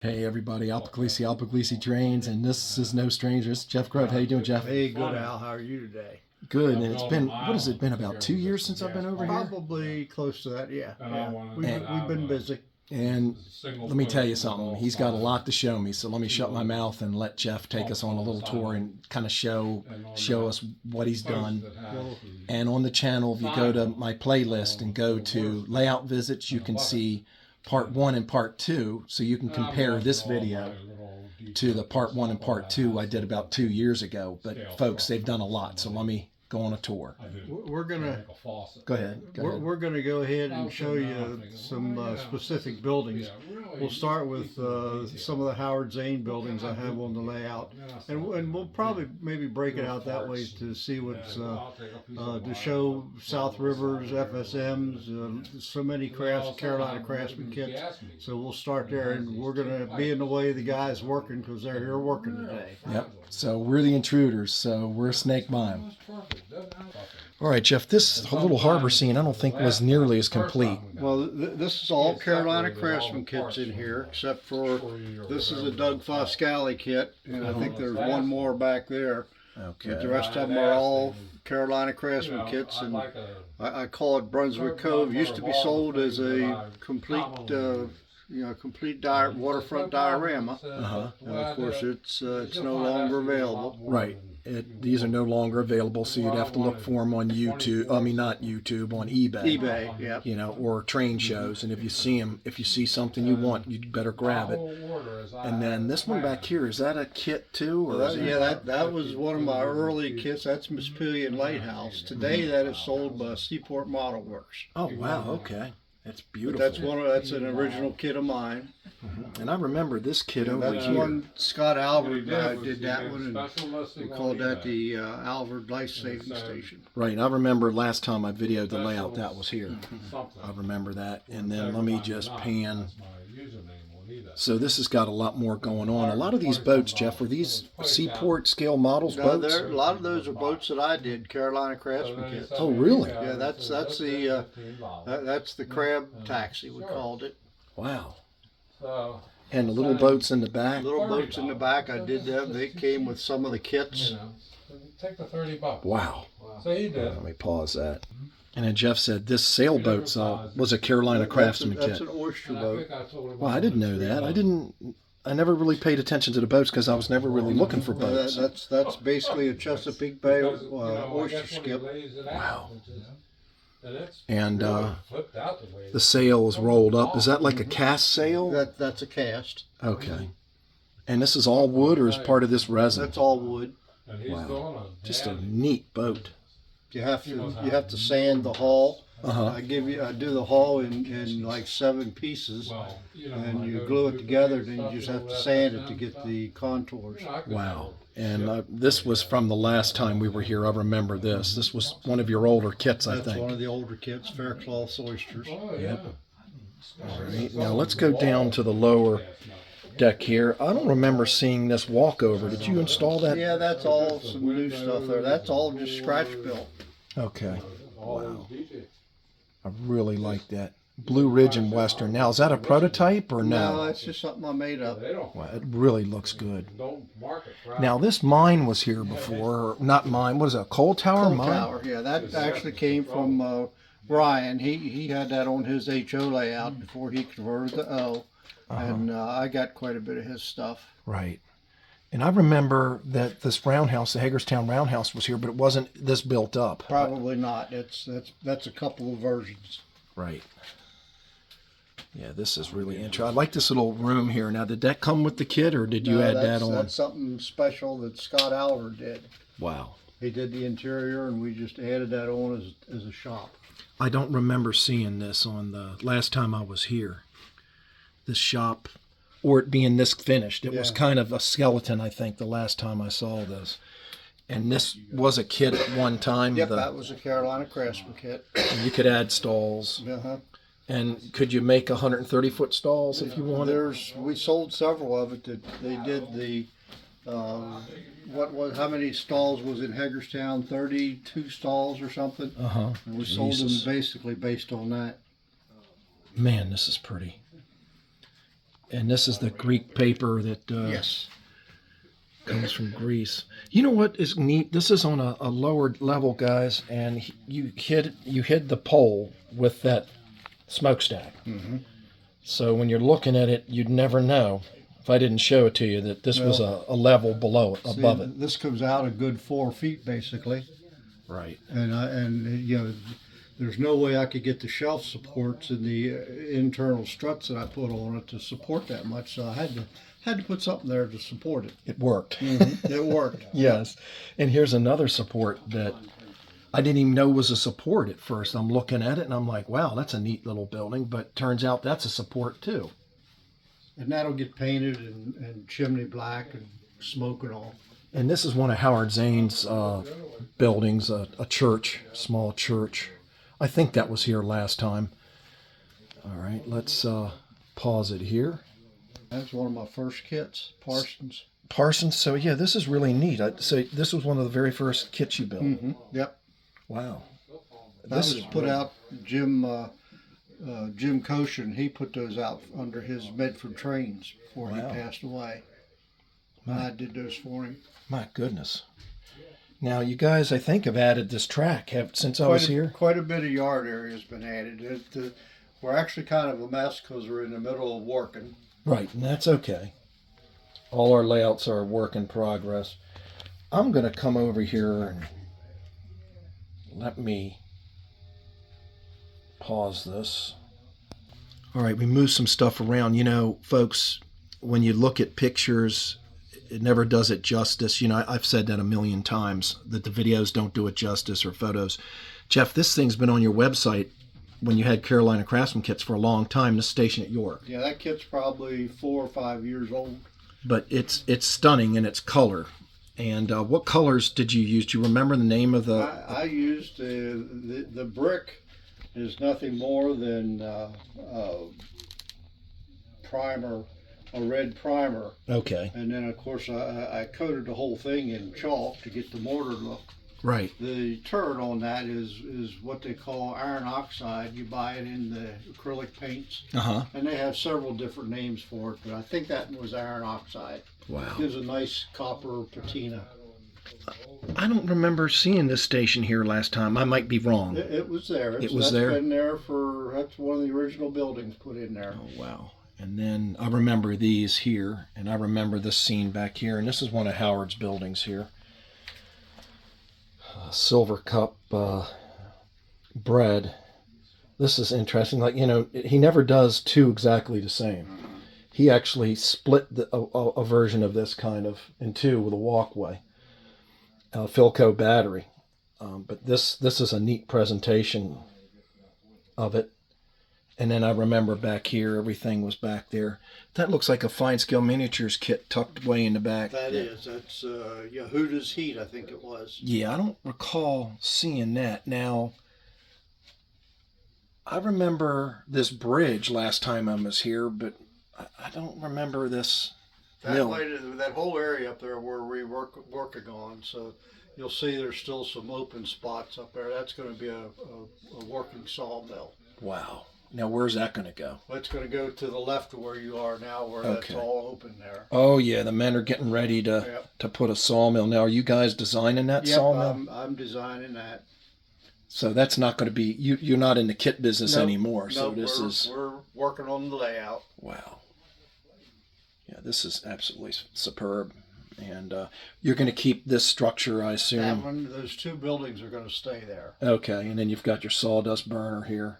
Hey everybody, Alpaglisi Trains, and this is no stranger. It's Jeff Grove. How you doing, Jeff? Hey, good Al. How are you today? Good. And it's been, what has it been, about 2 years since I've been over here? Probably close to that, yeah. We've been busy. And let me tell you something. He's got a lot to show me, so let me shut my mouth and let Jeff take us on a little tour and kind of show us what he's done. And on the channel, if you go to my playlist and go to layout visits, you can see part 1 and part 2, so you can compare this video to the part 1 and part 2 I did about 2 years ago. But folks, they've done a lot, so let me go on a tour. We're gonna go ahead. We're gonna go ahead and show you some specific buildings. We'll start with some of the Howard Zane buildings I have on the layout, and we'll probably maybe break it out that way to see what's to show South Rivers, FSMs, so many Carolina Craftsman kits. So we'll start there, and we're gonna be in the way of the guys working because they're here working today. Yep. So we're the intruders. So we're snake by them. All right, Jeff, this little harbor scene I don't think was nearly as complete. Well, this is all Carolina Craftsman kits in here, except for this is a Doug Foscali kit, and I think there's one more back there. Okay. But the rest of them are all Carolina Craftsman kits, and I call it Brunswick Cove. It used to be sold as a complete complete waterfront diorama. And of course, it's no longer available. Right. These are no longer available, so you'd have to look for them on YouTube. I mean, not YouTube, on eBay. eBay, yeah. You know, or train shows. And if you see them, if you see something you want, you'd better grab it. And then this one back here, is that a kit too? Or that was one of my early kits. That's Mispillion Lighthouse. Today, that is sold by Seaport Model Works. Oh wow, okay. That's beautiful. But that's an original kit of mine. And I remember this kit over that's here. One Scott Albert did that one, and we called that the Albert Life Saving Station. Right, and I remember last time I videoed the layout, that was here. I remember that. And then let me just pan. So this has got a lot more going on. A lot of these boats, Jeff, are these Seaport scale models boats? A lot of those are boats that I did, Carolina Craftsman kits. Oh, really? Yeah, that's the crab taxi, we called it. Wow. And the little boats in the back? Little boats in the back, I did them. They came with some of the kits. Take the $30. Wow. So he did. Let me pause that. And then Jeff said this sailboat was a Carolina Craftsman kit. That's an oyster boat. Well, I didn't know that. I never really paid attention to the boats because I was never really looking for boats. That's basically a Chesapeake Bay oyster skip. Wow. And the sail is rolled up. Is that like a cast sail? That's a cast. Okay. And this is all wood, or is part of this resin? That's all wood. Wow. Just a neat boat. You have to sand the hull. I do the hull in like 7 pieces, and you glue it together. Then you just have to sand it to get the contours. Wow! And this was from the last time we were here. I remember this. This was one of your older kits, I think. That's one of the older kits, Faircloth's oysters. Yep. All right. Now let's go down to the lower deck here. I don't remember seeing this walkover. Did you install that? Yeah, that's all some new stuff there. That's all just scratch built. Okay. Wow. I really like that. Blue Ridge and Western. Now, is that a prototype or no? No, that's just something I made up. Well, it really looks good. Now, this mine was here before. Or not mine. What is it, a coal tower? Coal tower, yeah. That actually came from Ryan. He had that on his HO layout before he converted to O. And I got quite a bit of his stuff. Right. And I remember that this roundhouse, the Hagerstown roundhouse, was here, but it wasn't this built up. Probably not. That's a couple of versions. Right. Yeah, this is really interesting. I like this little room here. Now, did that come with the kit, or did you add that on? That's something special that Scott Albert did. Wow. He did the interior, and we just added that on as a shop. I don't remember seeing this on the last time I was here. This shop, or it being this finished. It was kind of a skeleton, I think, the last time I saw this. And this was a kit at one time. Yep, that was a Carolina Craftsman kit. And you could add stalls. And could you make 130-foot stalls if you wanted? We sold several of it. That they did the how many stalls was in Hagerstown? 32 stalls or something. And we sold them basically based on that. Man, this is pretty. And this is the Greek paper that Yes. comes from Greece. You know what is neat? This is on a lower level, guys, and you hid the pole with that smokestack. Mm-hmm. So when you're looking at it, you'd never know, if I didn't show it to you, that this was a level below it, above it. This comes out a good 4 feet basically, Right. and you know, there's no way I could get the shelf supports and the internal struts that I put on it to support that much. So I had to put something there to support it. It worked. Mm-hmm. It worked. Yes. And here's another support that I didn't even know was a support at first. I'm looking at it and I'm like, wow, that's a neat little building, but turns out that's a support too. And that'll get painted and chimney black and smoke and all. And this is one of Howard Zane's buildings, a church, small church. I think that was here last time. All right, let's pause it here. That's one of my first kits, Parsons. Parsons, so yeah, this is really neat. So this was one of the very first kits you built. Mm-hmm. Yep. Wow. That was put out, Jim Koshin, he put those out under his Medford trains before he passed away. I did those for him. My goodness. Now, you guys, I think, have added this track since I was here. Quite a bit of yard area has been added. We're actually kind of a mess because we're in the middle of working. Right, and that's okay. All our layouts are a work in progress. I'm going to come over here and let me pause this. All right, we moved some stuff around. You know, folks, when you look at pictures, it never does it justice. You know, I've said that a million times, that the videos don't do it justice, or photos. Jeff, this thing's been on your website when you had Carolina Craftsman kits for a long time, this station at York. Yeah, that kit's probably 4 or 5 years old. But it's stunning in its color. And what colors did you use? Do you remember the name of the... I used the brick is nothing more than primer, a red primer. Okay. And then, of course, I coated the whole thing in chalk to get the mortar look. Right. The turret on that is what they call iron oxide. You buy it in the acrylic paints. Uh-huh. And they have several different names for it, but I think that was iron oxide. Wow. It gives a nice copper patina. I don't remember seeing this station here last time. I might be wrong. It was there. It was there? Been there that's one of the original buildings put in there. Oh, wow. And then I remember these here, and I remember this scene back here, and this is one of Howard's buildings here. Silver cup bread. This is interesting. Like, you know, he never does two exactly the same. He actually split a version of this kind of in two with a walkway. Philco battery. But this is a neat presentation of it. And then I remember back here, everything was back there. That looks like a Fine Scale Miniatures kit tucked way in the back. That's Yehuda's Heat, I think it was. Yeah, I don't recall seeing that. Now, I remember this bridge last time I was here, but I don't remember this mill. That whole area up there where we working on, so you'll see there's still some open spots up there. That's going to be a working sawmill. Wow. Now, where's that going to go? Well, it's going to go to the left of where you are now, where that's all open there. Oh, yeah, the men are getting ready to put a sawmill. Now, are you guys designing that sawmill? I'm designing that. So that's not going to be, you're not in the kit business anymore. So we're working on the layout. Wow. Yeah, this is absolutely superb. And you're going to keep this structure, I assume? Those two buildings are going to stay there. Okay, and then you've got your sawdust burner here.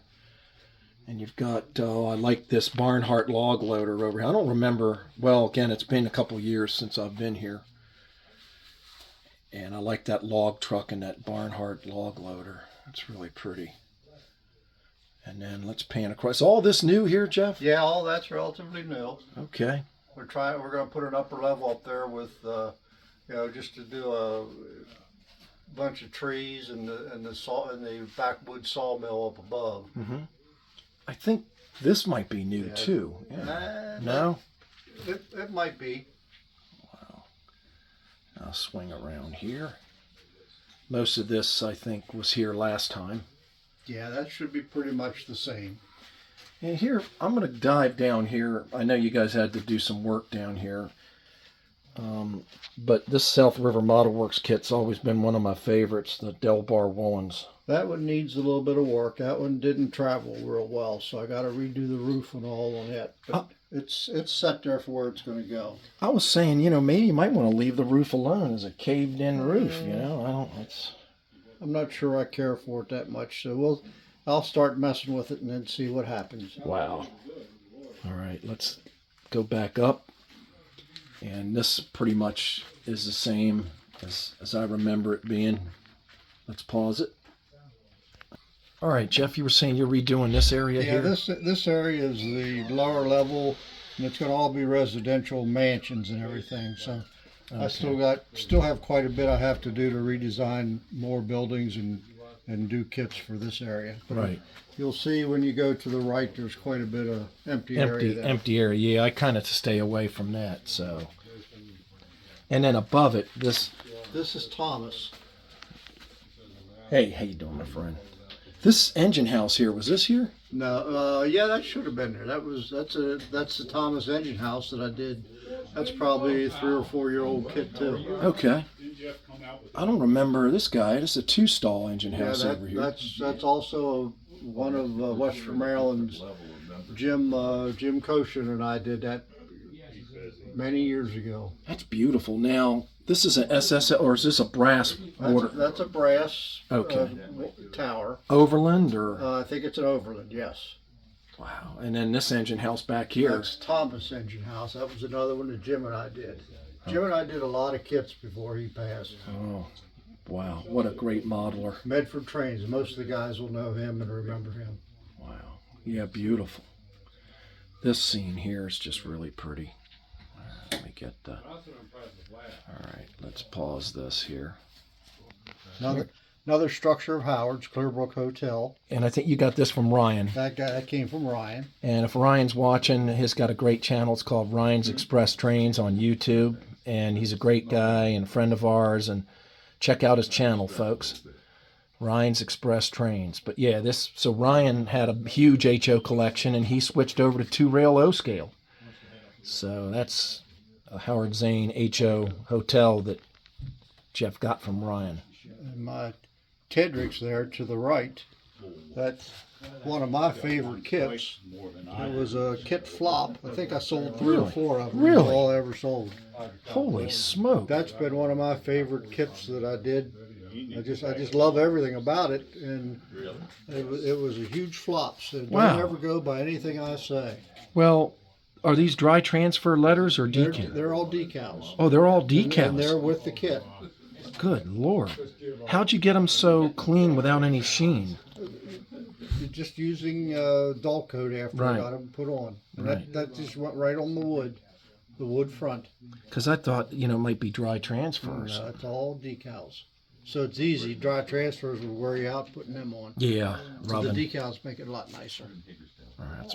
And you've got, I like this Barnhart log loader over here. I don't remember, well, again, it's been a couple years since I've been here. And I like that log truck and that Barnhart log loader. It's really pretty. And then let's pan across. Is all this new here, Jeff? Yeah, all that's relatively new. Okay. We're going to put an upper level up there with, just to do a bunch of trees and the backwood sawmill up above. Mm-hmm. I think this might be new too. Yeah. No? It might be. Wow. I'll swing around here. Most of this, I think, was here last time. Yeah, that should be pretty much the same. And here, I'm going to dive down here. I know you guys had to do some work down here. But this South River Model Works kit's always been one of my favorites, the Delbar Woolens. That one needs a little bit of work. That one didn't travel real well, so I got to redo the roof and all on it. But it's set there for where it's going to go. I was saying, maybe you might want to leave the roof alone as a caved-in roof. I'm not sure I care for it that much, so I'll start messing with it and then see what happens. Wow. All right, let's go back up. And this pretty much is the same as I remember it being. Let's pause it. All right, Jeff, you were saying you're redoing this area here? Yeah, this area is the lower level, and it's going to all be residential mansions and everything. So okay. I still have quite a bit I have to do to redesign more buildings and do kits for this area. But right. You'll see when you go to the right, there's quite a bit of empty area there. Empty area. Yeah, I kind of stay away from that. So, and then above it, this is Thomas. Hey, how you doing, my friend? This engine house here, was this here? No, yeah, that should have been there. That's the Thomas engine house that I did. That's probably a 3 or 4 year old kit too. Okay. I don't remember this guy. It's a 2-stall engine house over here. That's also one of Western Maryland's Jim Koshin and I did that many years ago. That's beautiful. Now, this is an SS, or is this a brass mortar? That's a brass tower. Overland, or? I think it's an Overland, yes. Wow. And then this engine house back here. That's Thomas engine house. That was another one that Jim and I did. Jim and I did a lot of kits before he passed. Oh, wow. What a great modeler. Medford Trains. Most of the guys will know him and remember him. Wow. Yeah, beautiful. This scene here is just really pretty. Let me get the... All right, let's pause this here. Another structure of Howard's, Clearbrook Hotel. And I think you got this from Ryan. That came from Ryan. And if Ryan's watching, he's got a great channel. It's called Ryan's Express Trains on YouTube. And he's a great guy and a friend of ours. And check out his channel, folks. Ryan's Express Trains. But yeah, so Ryan had a huge HO collection, and he switched over to 2-rail O-scale. So that's a Howard Zane HO hotel that Jeff got from Ryan. And my Tedric's there to the right, that's one of my favorite kits. It was a kit flop. I think I sold 3 or 4 of them. Really? That's all I ever sold. Holy smoke. That's been one of my favorite kits that I did. I just love everything about it, and it was a huge flop. So don't ever go by anything I say. Well, are these dry transfer letters or decals? They're all decals. Oh, they're all decals. And they're with the kit. Good Lord. How'd you get them so clean without any sheen? Just using dull coat after I got them put on. And that just went right on the wood front. Because I thought, it might be dry transfers. No, it's all decals. So it's easy. Dry transfers will wear you out putting them on. Yeah, so the decals make it a lot nicer. All right.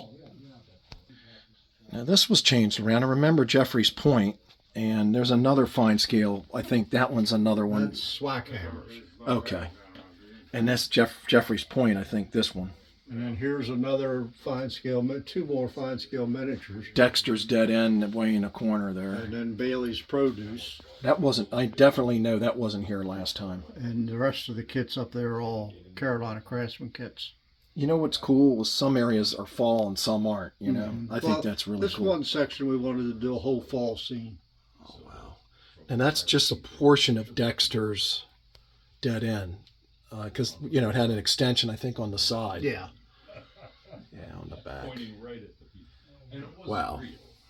Now this was changed around. I remember Jeffrey's Point, and there's another fine scale. I think that one's another one. That's Swackhammers. Okay. And that's Jeffrey's Point, I think, this one. And then here's another fine scale, 2 more fine scale miniatures. Dexter's Dead End way in the corner there. And then Bailey's Produce. I definitely know that wasn't here last time. And the rest of the kits up there are all Carolina Craftsman kits. You know what's cool is some areas are fall and some aren't, I think that's really cool. This one section we wanted to do a whole fall scene. Oh, wow. And that's just a portion of Dexter's Dead End. Because, it had an extension, I think, on the side. Yeah. Yeah, on the back. Wow.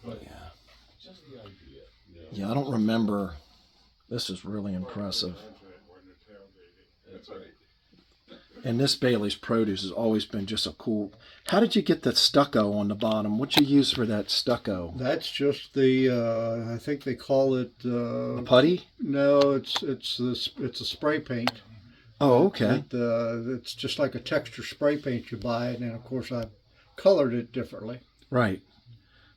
Yeah. Yeah, I don't remember. This is really impressive. And this Bailey's Produce has always been just a cool... How did you get that stucco on the bottom? What'd you use for that stucco? That's just the, I think they call it... a putty? No, it's a spray paint. Oh, okay. It's just like a texture spray paint you buy, and then of course I colored it differently. Right.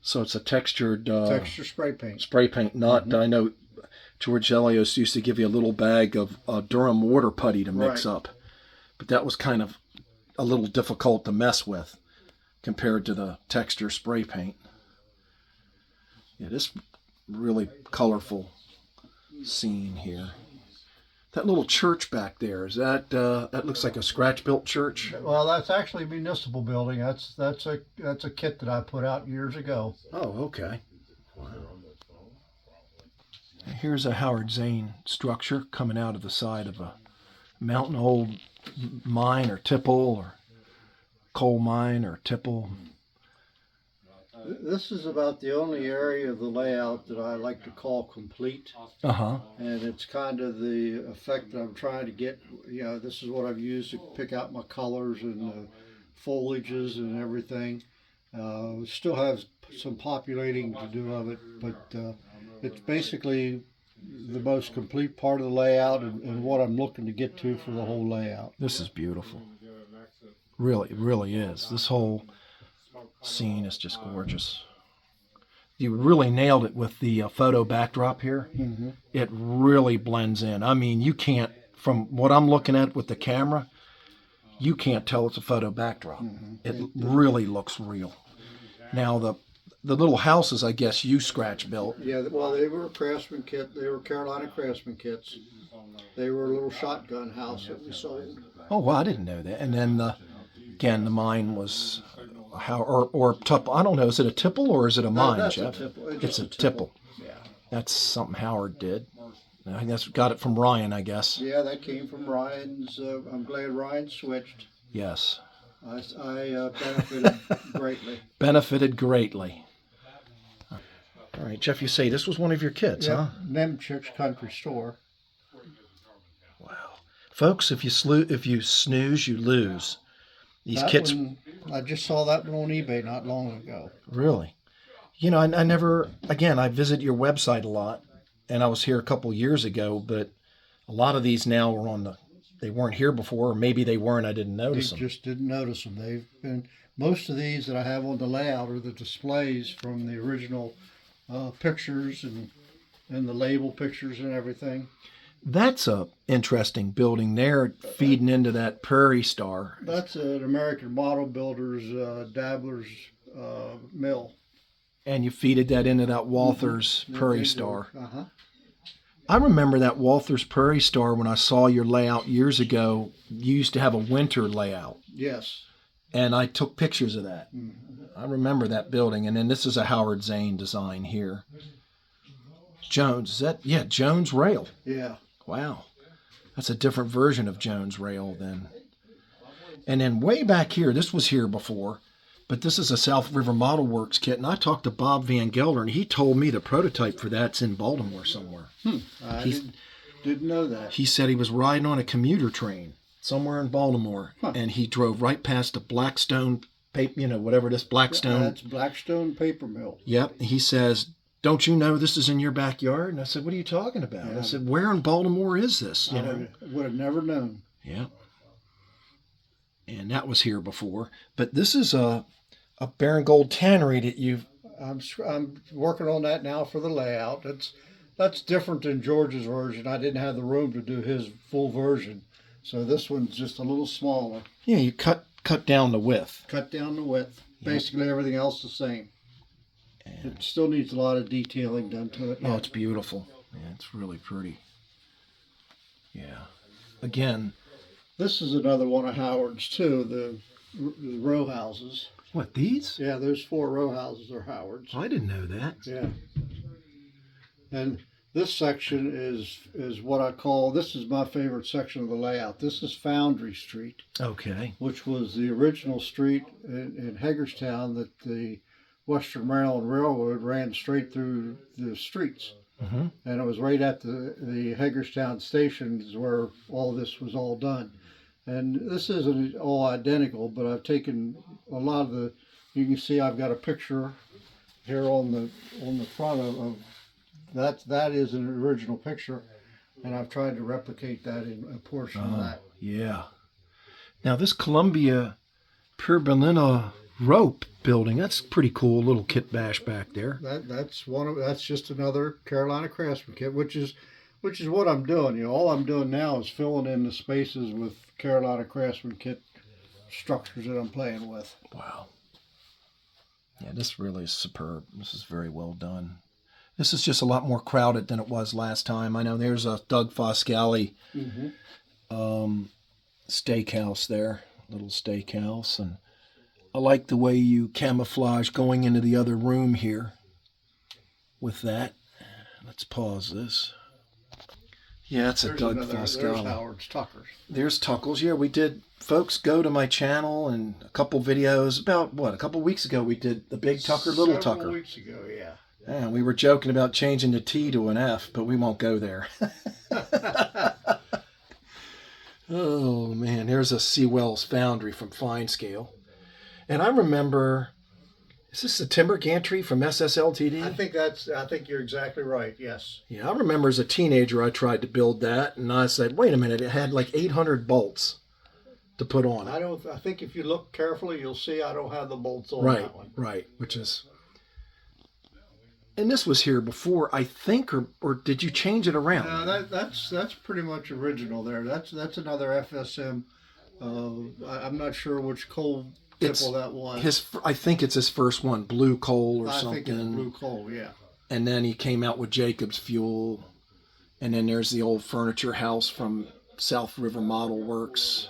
So it's a textured texture spray paint. Spray paint, not I know George Elios used to give you a little bag of Durham water putty to mix up, but that was kind of a little difficult to mess with compared to the texture spray paint. Yeah, this really colorful scene here. That little church back there, is that that looks like a scratch-built church? Well, that's actually a municipal building. That's a kit that I put out years ago. Oh, okay. Wow. Here's a Howard Zane structure coming out of the side of a mountain old mine or tipple or coal mine or tipple. This is about the only area of the layout that I like to call complete. Uh-huh. And it's kind of the effect that I'm trying to get. You know, this is what I've used to pick out my colors and foliages and everything. Still have some populating to do of it, but it's basically the most complete part of the layout and what I'm looking to get to for the whole layout. This is beautiful. Really, really is. This whole scene is just gorgeous. You really nailed it with the photo backdrop here. Mm-hmm. It really blends in. I mean, you can't, from what I'm looking at with the camera, you can't tell it's a photo backdrop. Mm-hmm. It really looks real. Now, the little houses, I guess, you scratch built. Yeah, well, they were a Craftsman kit. They were Carolina Craftsman kits. They were a little shotgun house that we sold. Oh, well, I didn't know that. And then, again, the mine was, I don't know, is it a tipple or is it a mine, that's Jeff? a tipple. It's a tipple. Yeah. That's something Howard did. I think that's got it from Ryan, I guess. Yeah, that came from Ryan's. I'm glad Ryan switched. Yes. I benefited greatly. Benefited greatly. All right, Jeff, you say this was one of your kits, huh? Nim Chicks Country Store. Wow. Folks, if you snooze, you lose. These kits... I just saw that one on eBay not long ago. Really? You know, I never... Again, I visit your website a lot, and I was here a couple years ago, but a lot of these now are on the... They weren't here before, or maybe they weren't, I didn't notice them. Just didn't notice them. They've been... Most of these that I have on the layout are the displays from the original pictures and the label pictures and everything. That's a interesting building there, feeding into that Prairie Star. That's an American Model Builders Dabbler's mill. And you feeded that into that Walther's Mm-hmm. Prairie Star. Uh-huh. I remember that Walther's Prairie Star when I saw your layout years ago. You used to have a winter layout. Yes. And I took pictures of that. Mm-hmm. I remember that building. And then this is a Howard Zane design here. Jones, is that? Yeah, Jones Rail. Yeah. Wow. That's a different version of Jones Rail then. And then way back here, this was here before, but this is a South River Model Works kit. And I talked to Bob Van Gelder, and he told me the prototype for that's in Baltimore somewhere. I didn't know that. He said he was riding on a commuter train somewhere in Baltimore, and he drove right past the Blackstone, whatever this Blackstone. That's Blackstone Paper Mill. Yep. He says, "Don't you know this is in your backyard?" And I said, "What are you talking about?" Yeah. I said, "Where in Baltimore is this?" Would have never known. Yeah. And that was here before. But this is a Baron Gold tannery that you've... I'm working on that now for the layout. That's different than George's version. I didn't have the room to do his full version. So this one's just a little smaller. Yeah, you cut down the width. Cut down the width. Yep. Basically everything else the same. And It still needs a lot of detailing done to it. oh, it's beautiful. Yeah, it's really pretty. Yeah. Again, This is another one of Howard's too, the row houses. what, these? Yeah, those 4 row houses are Howard's. I didn't know that. Yeah. And this section is what I call, this is my favorite section of the layout. This is Foundry Street, Okay. which was the original street in Hagerstown that the Western Maryland Railroad ran straight through the streets. Mm-hmm. And it was right at the Hagerstown station is where all this was all done. And this isn't all identical, but I've taken a lot of the, you can see I've got a picture here on the front of that is an original picture, and I've tried to replicate that in a portion of that. Yeah. Now this Columbia Pure-Berliner rope building, that's pretty cool. Little kit bash back there. That's just another Carolina Craftsman kit, which is what I'm doing. You know, all I'm doing now is filling in the spaces with Carolina Craftsman kit structures that I'm playing with. Wow. Yeah, this really is superb. This is very well done. This is just a lot more crowded than it was last time. I know there's a Doug Foscali steakhouse there, little steakhouse, and I like the way you camouflage going into the other room here with that. Let's pause this. Yeah, it's a Doug Foscali. There's Howard's Tucker's. There's Tuckles. Yeah, we did. Folks, go to my channel and a couple videos. About, what, a couple weeks ago we did the Big Tucker, Little Tucker. Several weeks ago, yeah. Yeah, we were joking about changing the T to an F, but we won't go there. Oh, man. There's a Sewell's Foundry from Fine Scale. And I remember, is this the timber gantry from SSLTD? I think you're exactly right, yes. Yeah, I remember as a teenager I tried to build that, and I said, wait a minute, it had like 800 bolts to put on it. I think if you look carefully, you'll see I don't have the bolts on Right, that one. right, which is... And this was here before, I think, or did you change it around? No, that's pretty much original there. That's another FSM. I'm not sure which coal tipple that was. I think it's his first one, Blue Coal or something. I think it's Blue Coal, yeah. And then he came out with Jacobs Fuel. And then there's the old furniture house from South River Model Works.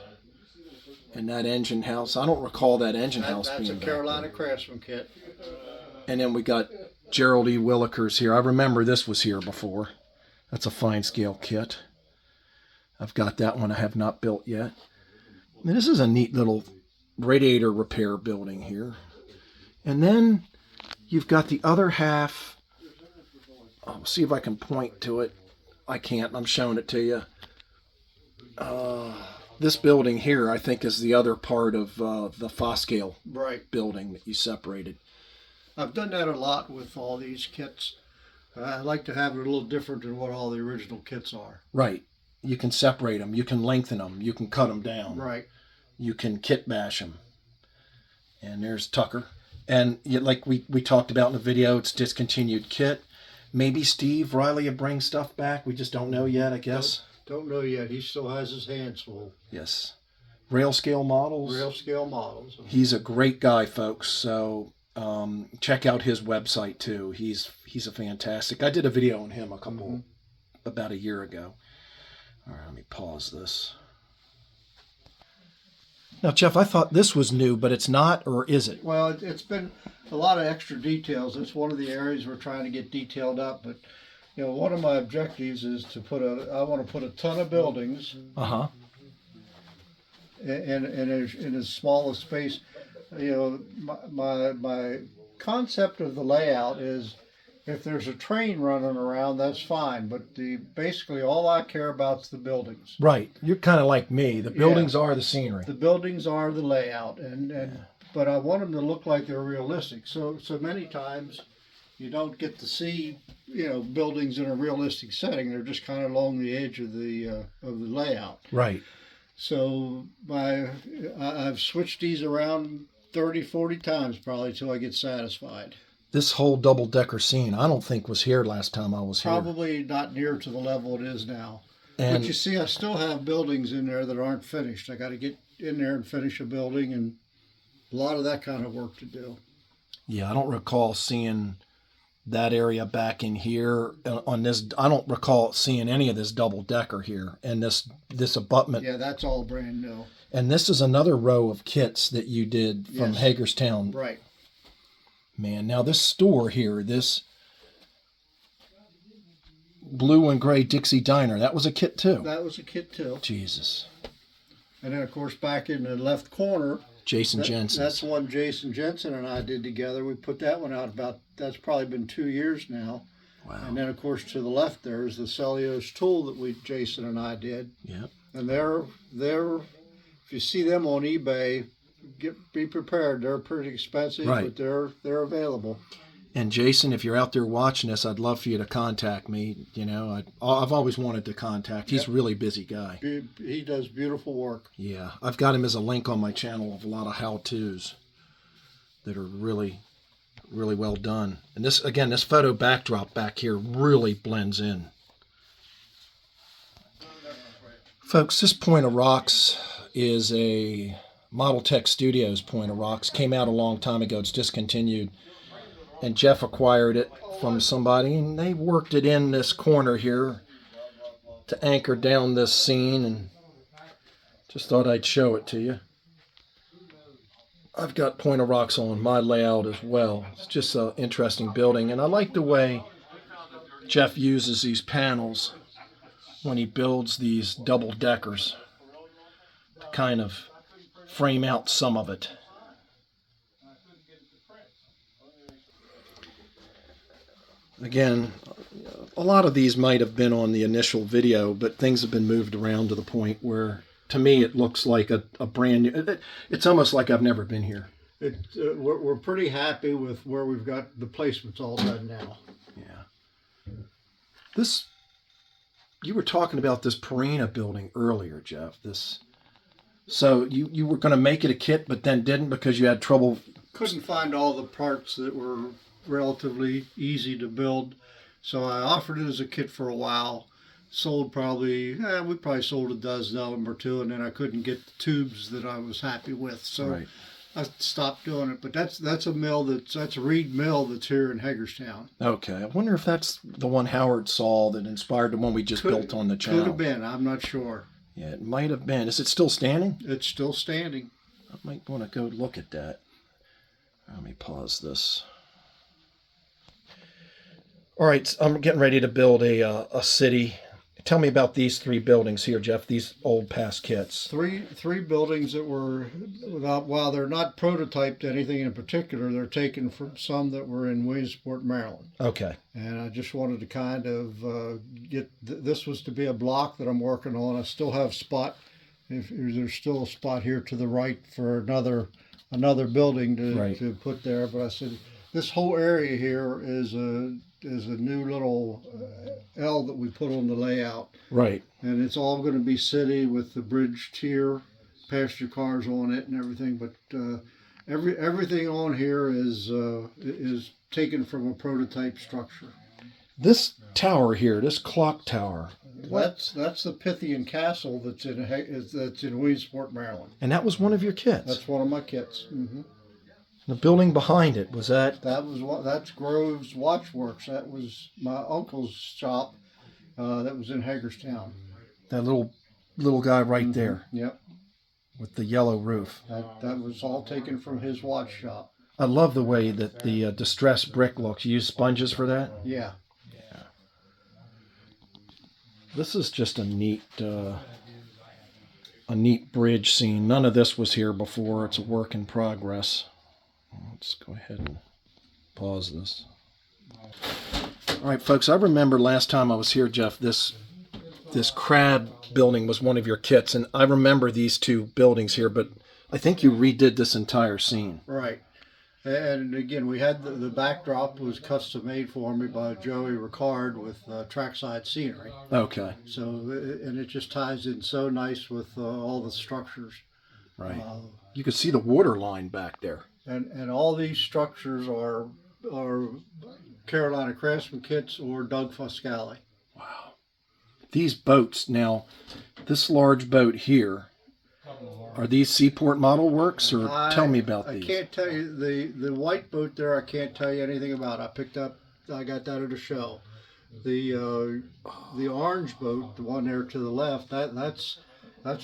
And that engine house, I don't recall that engine house being That's a Carolina Craftsman kit. And then we got Gerald E. Willikers here. I remember this was here before. That's a Fine Scale kit. I've got that one I have not built yet. And this is a neat little radiator repair building here. And then you've got the other half. I'll see if I can point to it. I can't. I'm showing it to you. This building here, I think, is the other part of the Foscale building that you separated. I've done that a lot with all these kits. I like to have it a little different than what all the original kits are. Right. You can separate them. You can lengthen them. You can cut them down. Right. You can kit bash them. And there's Tucker. And like we talked about in the video, it's discontinued kit. Maybe Steve Riley will bring stuff back. We just don't know yet, I guess. Don't know yet. He still has his hands full. Yes. Rail scale models. Rail scale models. He's a great guy, folks. So check out his website too. He's a fantastic. I did a video on him about a year ago. All right, let me pause this. Now, Jeff, I thought this was new, but it's not, or is it? Well, it's been a lot of extra details. It's one of the areas we're trying to get detailed up. But you know, one of my objectives is to I want to put a ton of buildings. In as small a space. You know, my concept of the layout is if there's a train running around, that's fine. But basically all I care about is the buildings. Right. You're kind of like me. The buildings are the scenery. The buildings are the layout, but I want them to look like they're realistic. So many times you don't get to see buildings in a realistic setting. They're just kind of along the edge of the layout. Right. So I've switched these around 30, 40 times probably till I get satisfied. This whole double-decker scene, I don't think was here last time I was here. Probably not near to the level it is now. But you see, I still have buildings in there that aren't finished. I got to get in there and finish a building, and a lot of that kind of work to do. Yeah, I don't recall seeing that area back in here on this. I don't recall seeing any of this double-decker here, and this abutment. Yeah, that's all brand new. And this is another row of kits that you did from Hagerstown. Right. Man, now this store here, this blue and gray Dixie Diner, that was a kit too. That was a kit too. Jesus. And then, of course, back in the left corner, Jason Jensen. That's one Jason Jensen and I did together. We put that one out that's probably been 2 years now. Wow. And then, of course, to the left there is the cellulose tool that Jason and I did. Yep. And they're if you see them on eBay, be prepared. They're pretty expensive, but they're available. And Jason, if you're out there watching this, I'd love for you to contact me. You know, I've always wanted to contact. He's a really busy guy. He does beautiful work. Yeah, I've got him as a link on my channel of a lot of how-tos that are really, really well done. And this photo backdrop back here really blends in. Folks, this Point of Rocks is a Model Tech Studios Point of Rocks. Came out a long time ago. It's discontinued. And Jeff acquired it from somebody, and they worked it in this corner here to anchor down this scene, and just thought I'd show it to you. I've got Point of Rocks on my layout as well. It's just an interesting building, and I like the way Jeff uses these panels when he builds these double deckers to kind of frame out some of it. Again, a lot of these might have been on the initial video, but things have been moved around to the point where, to me, it looks like a brand new. It's almost like I've never been here. We're pretty happy with where we've got the placements all done now. Yeah. You were talking about this Purina building earlier, Jeff. So you were going to make it a kit, but then didn't because you had trouble. Couldn't find all the parts that were relatively easy to build, so I offered it as a kit for a while. We probably sold a dozen of them or two, and then I couldn't get the tubes that I was happy with, so right. I stopped doing it. But that's a mill that's a Reed mill that's here in Hagerstown. Okay, I wonder if that's the one Howard saw that inspired the one we just built on the channel. Could have been. I'm not sure. Yeah, it might have been. Is it still standing? It's still standing. I might want to go look at that. Let me pause this. All right, I'm getting ready to build a city. Tell me about these three buildings here, Jeff, these old past kits. Three buildings that were, while they're not prototyped anything in particular, they're taken from some that were in Williamsport, Maryland. Okay. And I just wanted to kind of this was to be a block that I'm working on. I still have spot, if there's still a spot here to the right for another building to put there. But I said, this whole area here is a new little L that we put on the layout. Right. And it's all going to be city with the bridge tier, passenger cars on it and everything. But everything on here is taken from a prototype structure. This tower here, this clock tower. That's the Pythian Castle that's in Williamsport, Maryland. And that was one of your kits. That's one of my kits. Mm-hmm. The building behind it, was that? That's Grove's Watchworks. That was my uncle's shop. That was in Hagerstown. That little guy right there. Yep. With the yellow roof. That was all taken from his watch shop. I love the way that the distressed brick looks. You use sponges for that? Yeah. Yeah. This is just a neat bridge scene. None of this was here before. It's a work in progress. Let's go ahead and pause this. All right, folks, I remember last time I was here, Jeff, this crab building was one of your kits, and I remember these two buildings here, but I think you redid this entire scene. Right. And again, we had the backdrop was custom made for me by Joey Ricard with trackside scenery. Okay. So, and it just ties in so nice with all the structures. Right. You could see the water line back there. And all these structures are Carolina Craftsman kits or Doug Foscali. Wow. These boats, now, this large boat here, are these Seaport Model Works, or tell me about these? I can't tell you. The white boat there, I can't tell you anything about. I got that at a show. The orange boat, the one there to the left, that's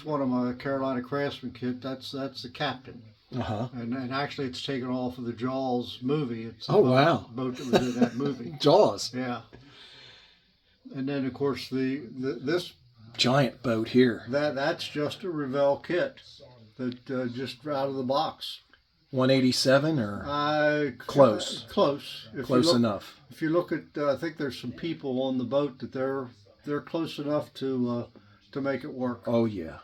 one of my Carolina Craftsman kit. That's the captain. Uh-huh. And actually, it's taken off of the Jaws movie. It's the boat that was in that movie. Jaws. Yeah. And then, of course, this giant boat here. That's just a Revell kit that just out of the box. 187 or close? Close. Close enough. If you look at, I think there's some people on the boat that they're close enough to make it work. Oh yeah.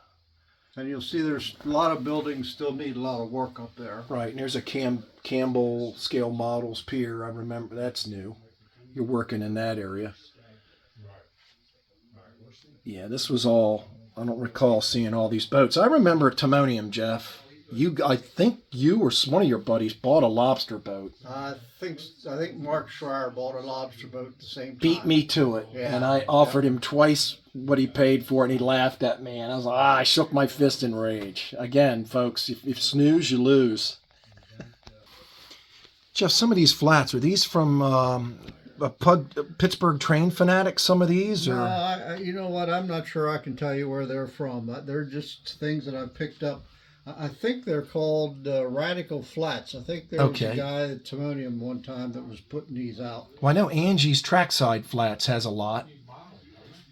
And you'll see there's a lot of buildings still need a lot of work up there. Right, and there's a Campbell Scale Models Pier. I remember that's new. You're working in that area. Yeah, this was all, I don't recall seeing all these boats. I remember Timonium, Jeff. I think you or one of your buddies bought a lobster boat. I think Mark Schreier bought a lobster boat at the same time. Beat me to it, Yeah. and I offered him twice what he paid for it, and he laughed at me. And I was like, I shook my fist in rage. Again, folks, if you snooze, you lose. Jeff, some of these flats, are these from a Pittsburgh train fanatic, some of these? Or? No, you know what? I'm not sure I can tell you where they're from. They're just things that I've picked up. I think they're called Radical Flats. I think there was a guy at Timonium one time that was putting these out. Well, I know Angie's Trackside Flats has a lot.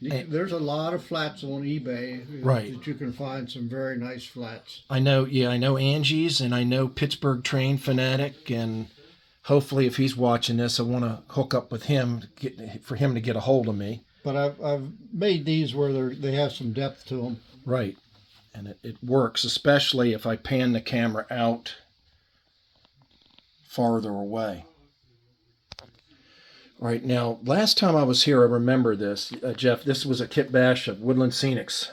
There's a lot of flats on eBay that you can find some very nice flats. I know Angie's, and I know Pittsburgh Train Fanatic, and hopefully if he's watching this, I want to hook up with him for him to get a hold of me. But I've made these where they have some depth to them. Right. And it works, especially if I pan the camera out farther away. All right, now, last time I was here, I remember this. Jeff, this was a kit bash of Woodland Scenix.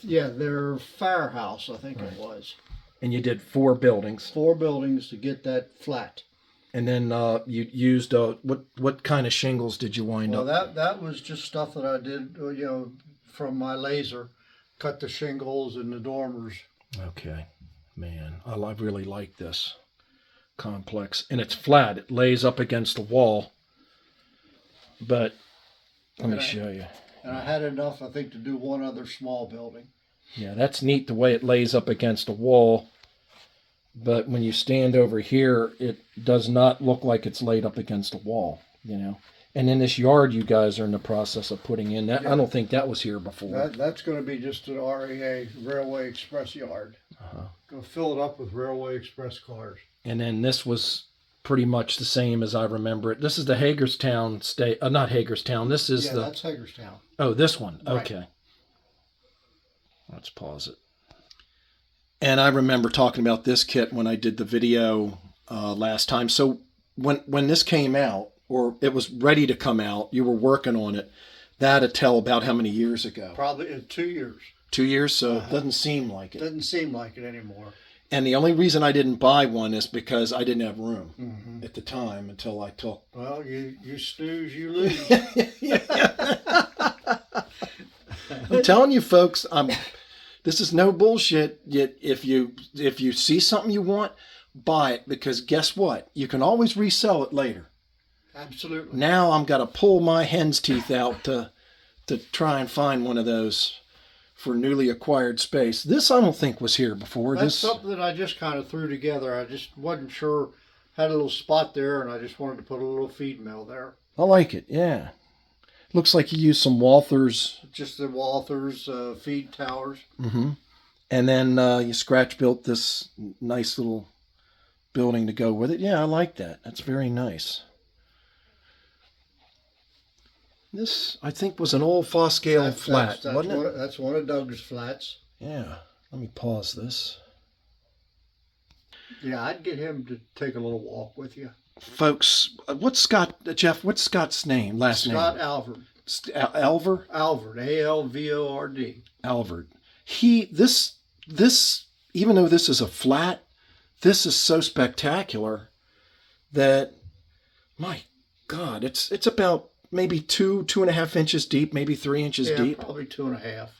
Yeah, their firehouse, I think it was. And you did 4 buildings. 4 buildings to get that flat. And then you used, what kind of shingles did you wind up? Well, that was just stuff that I did, from my laser. Cut the shingles and the dormers. Okay, man, I really like this complex, and it's flat. It lays up against the wall. But let me show you. And I had enough, I think, to do one other small building. Yeah, that's neat the way it lays up against the wall. But when you stand over here, it does not look like it's laid up against the wall, And in this yard you guys are in the process of putting in, that I don't think that was here before. That's going to be just an REA, Railway Express yard. Going to fill it up with Railway Express cars. And then this was pretty much the same as I remember it. This is the Hagerstown state, not Hagerstown. This is that's Hagerstown. Oh, this one. Right. Okay. Let's pause it. And I remember talking about this kit when I did the video last time. So when this came out, or it was ready to come out, you were working on it, that'd tell about how many years ago? Probably 2 years. 2 years, so it doesn't seem like it. Doesn't seem like it anymore. And the only reason I didn't buy one is because I didn't have room at the time until I took. Well, you snooze, you lose. I'm telling you, folks, this is no bullshit. Yet if you see something you want, buy it, because guess what? You can always resell it later. Absolutely. Now I'm got to pull my hen's teeth out to try and find one of those for newly acquired space. This I don't think was here before. That's something that I just kind of threw together. I just wasn't sure. Had a little spot there, and I just wanted to put a little feed mill there. I like it. Yeah. Looks like you used some Walthers. Just the Walthers feed towers. Mm-hmm. And then you scratch built this nice little building to go with it. Yeah, I like that. That's very nice. This, I think, was an old Foscale flat, wasn't it? That's one of Doug's flats. Yeah. Let me pause this. Yeah, I'd get him to take a little walk with you. Folks, what's Scott's name, last name? Scott Alvord. Alvord? Alvord, A-L-V-O-R-D. Alvord. This, even though this is a flat, this is so spectacular that, my God, it's about maybe 2.5 inches deep, maybe 3 inches deep. Yeah, probably 2.5.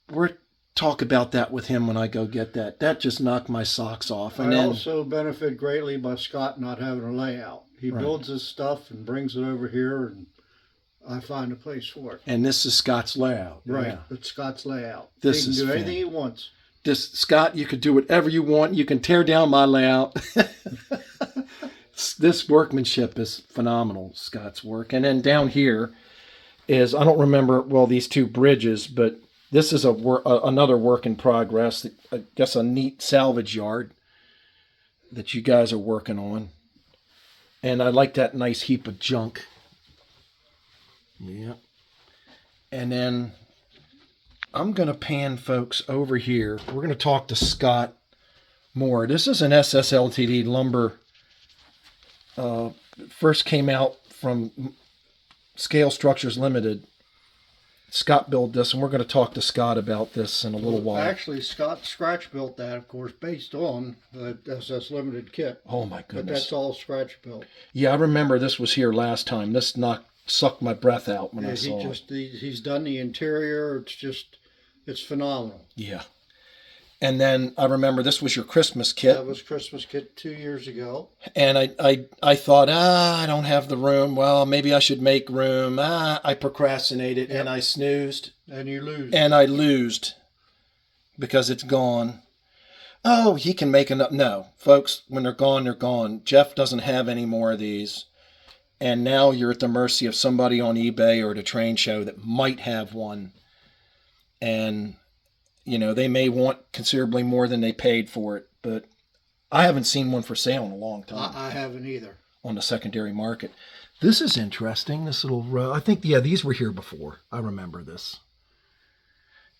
We're talk about that with him when I go get that. That just knocked my socks off. And I also benefit greatly by Scott not having a layout. He builds his stuff and brings it over here, and I find a place for it. And this is Scott's layout. Right, Yeah. it's Scott's layout. This he can is do anything he wants. Scott, you could do whatever you want. You can tear down my layout. This workmanship is phenomenal, Scott's work. And then down here is, I don't remember, these 2 bridges, but this is another work in progress. I guess a neat salvage yard that you guys are working on. And I like that nice heap of junk. Yeah. And then I'm going to pan folks over here. We're going to talk to Scott more. This is an SSLTD lumber. First came out from Scale Structures Limited Scott built this, and we're going to talk to Scott about this in a little while. Actually, Scott Scratch built that, of course, based on the SS Limited kit. Oh my But goodness. that's all Scratch built. Yeah, I remember this was here last time. This sucked my breath out when I saw it. He's done the interior. It's phenomenal. Yeah. And then I remember this was your Christmas kit. That was Christmas kit 2 years ago. And I thought, I don't have the room. Well, maybe I should make room. I procrastinated, Yep. and I snoozed. And you lose. And I losed because it's gone. Oh, he can make enough. No, folks, when they're gone, they're gone. Jeff doesn't have any more of these. And now you're at the mercy of somebody on eBay or at a train show that might have one. And, you know, they may want considerably more than they paid for it. But I haven't seen one for sale in a long time. I haven't either. On the secondary market. This is interesting, this little row. I think, yeah, these were here before. I remember this.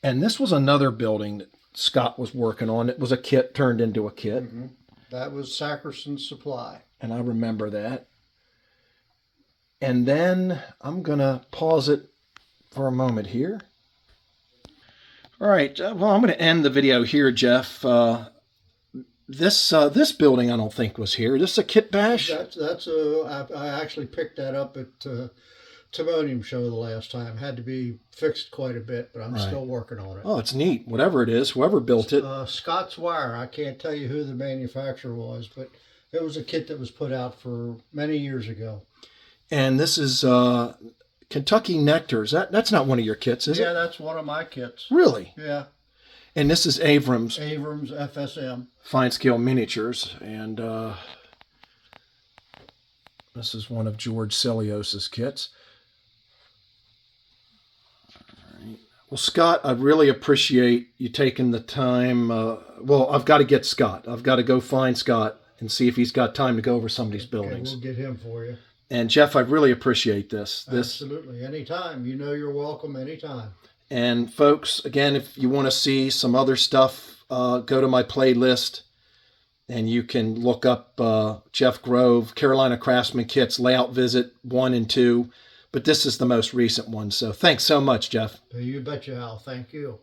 And this was another building that Scott was working on. It was a kit turned into a kit. Mm-hmm. That was Sackerson's Supply. And I remember that. And then I'm going to pause it for a moment here. All right, well, I'm going to end the video here, Jeff. This building I don't think was here. This is a kit bash? I actually picked that up at Timonium show the last time. Had to be fixed quite a bit, but I'm still working on it. Oh, it's neat. Whatever it is, whoever built it. Scott's Wire. I can't tell you who the manufacturer was, but it was a kit that was put out for many years ago. And this is Kentucky Nectars. That's not one of your kits, is it? Yeah, that's one of my kits. Really? Yeah. And this is Abrams FSM. Fine Scale Miniatures. And this is one of George Celios's kits. All right. Well, Scott, I really appreciate you taking the time. Well, I've got to get Scott. I've got to go find Scott and see if he's got time to go over some of these buildings. Okay, we'll get him for you. And Jeff, I really appreciate this. Absolutely. Anytime. You know you're welcome anytime. And folks, again, if you want to see some other stuff, go to my playlist and you can look up Jeff Grove, Carolina Craftsman Kits, Layout Visit 1 and 2. But this is the most recent one. So thanks so much, Jeff. You betcha, Al. Thank you.